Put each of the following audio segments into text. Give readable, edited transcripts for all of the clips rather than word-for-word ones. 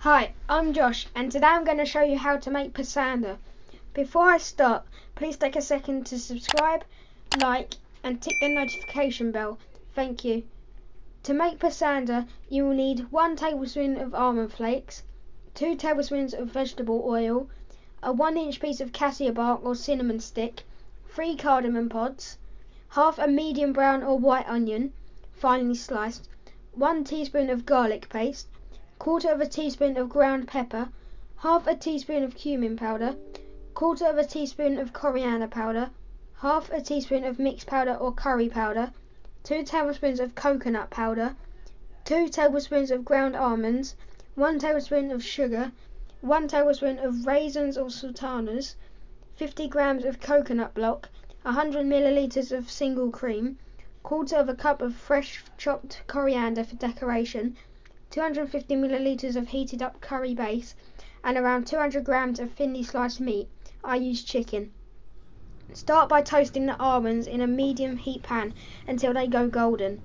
Hi, I'm Josh, and today I'm going to show you how to make passanda. Before I start, please take a second to subscribe, like, and tick the notification bell. Thank you. To make passanda, you will need 1 tablespoon of almond flakes, 2 tablespoons of vegetable oil, a 1-inch piece of cassia bark or cinnamon stick, 3 cardamom pods, half a medium brown or white onion, finely sliced, 1 teaspoon of garlic paste, 1/4 teaspoon of ground pepper, half a teaspoon of cumin powder, 1/4 teaspoon of coriander powder, half a teaspoon of mixed powder or curry powder, 2 tablespoons of coconut powder, 2 tablespoons of ground almonds, 1 tablespoon of sugar, 1 tablespoon of raisins or sultanas, 50 grams of coconut block, 100 millilitres of single cream, 1/4 cup of fresh chopped coriander for decoration, 250 millilitres of heated up curry base, and around 200 grams of thinly sliced meat. I use chicken. Start by toasting the almonds in a medium heat pan until they go golden.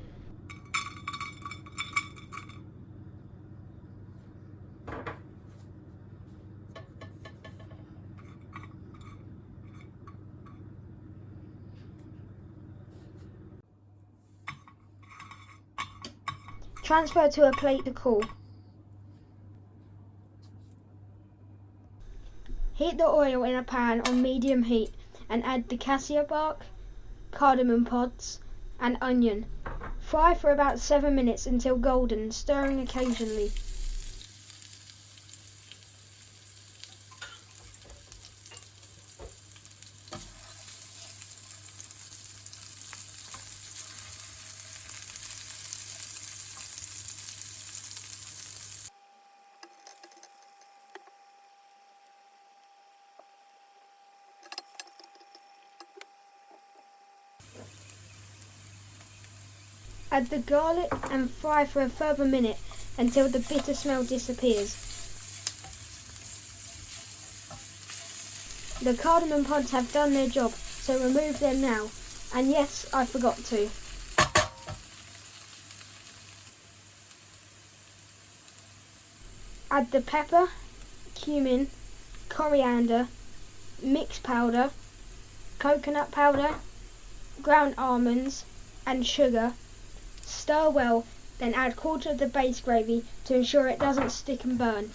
Transfer to a plate to cool. Heat the oil in a pan on medium heat and add the cassia bark, cardamom pods, and onion. Fry for about 7 minutes until golden, stirring occasionally. Add the garlic and fry for a further minute until the bitter smell disappears. The cardamom pods have done their job, so remove them now. And yes, I forgot to. Add the pepper, cumin, coriander, mixed powder, coconut powder, ground almonds, and sugar. Stir well, then add 1/4 of the base gravy to ensure it doesn't stick and burn.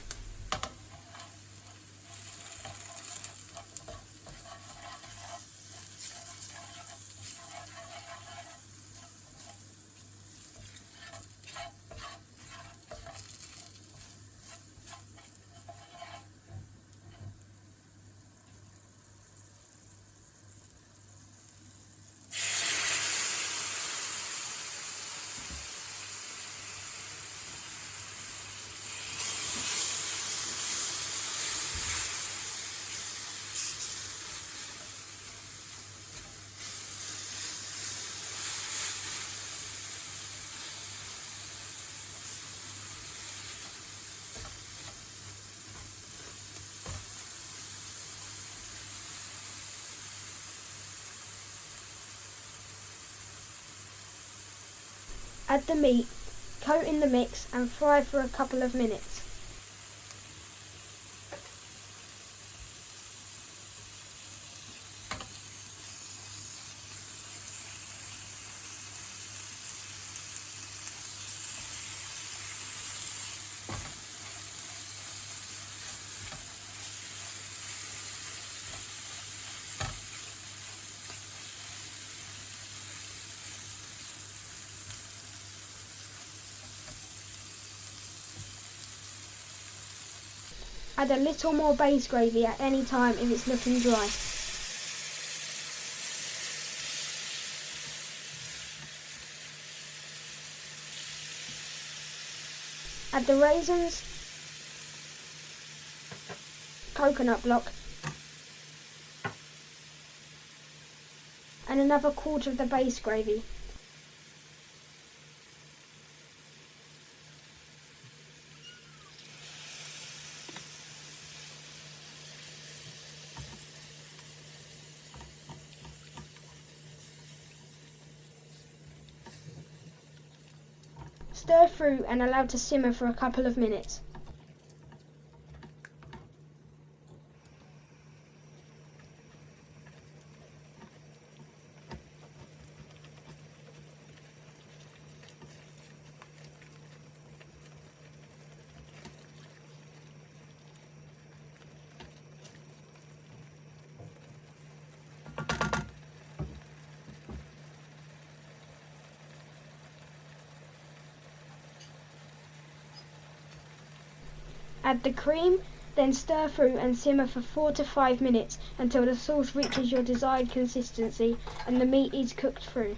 Add the meat, coat in the mix and fry for a couple of minutes. Add a little more base gravy at any time if it's looking dry. Add the raisins, coconut block, and another 1/4 of the base gravy. Stir through and allow to simmer for a couple of minutes. Add the cream, then stir through and simmer for 4 to 5 minutes until the sauce reaches your desired consistency and the meat is cooked through.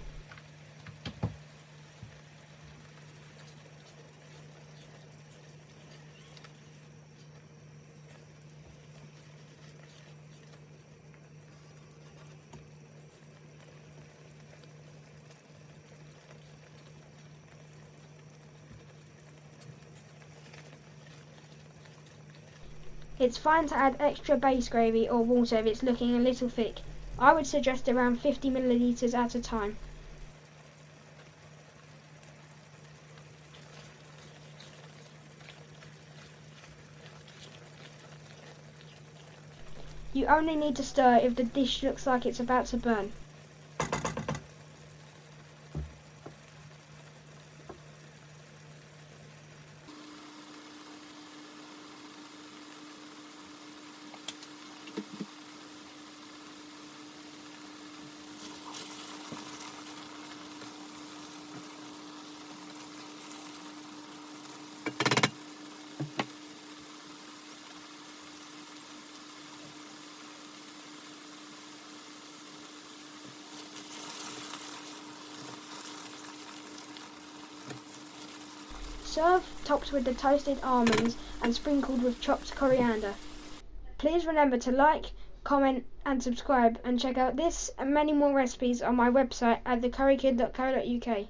It's fine to add extra base gravy or water if it's looking a little thick. I would suggest around 50 millilitres at a time. You only need to stir if the dish looks like it's about to burn. Serve topped with the toasted almonds and sprinkled with chopped coriander. Please remember to like, comment and subscribe, and check out this and many more recipes on my website at thecurrykid.co.uk.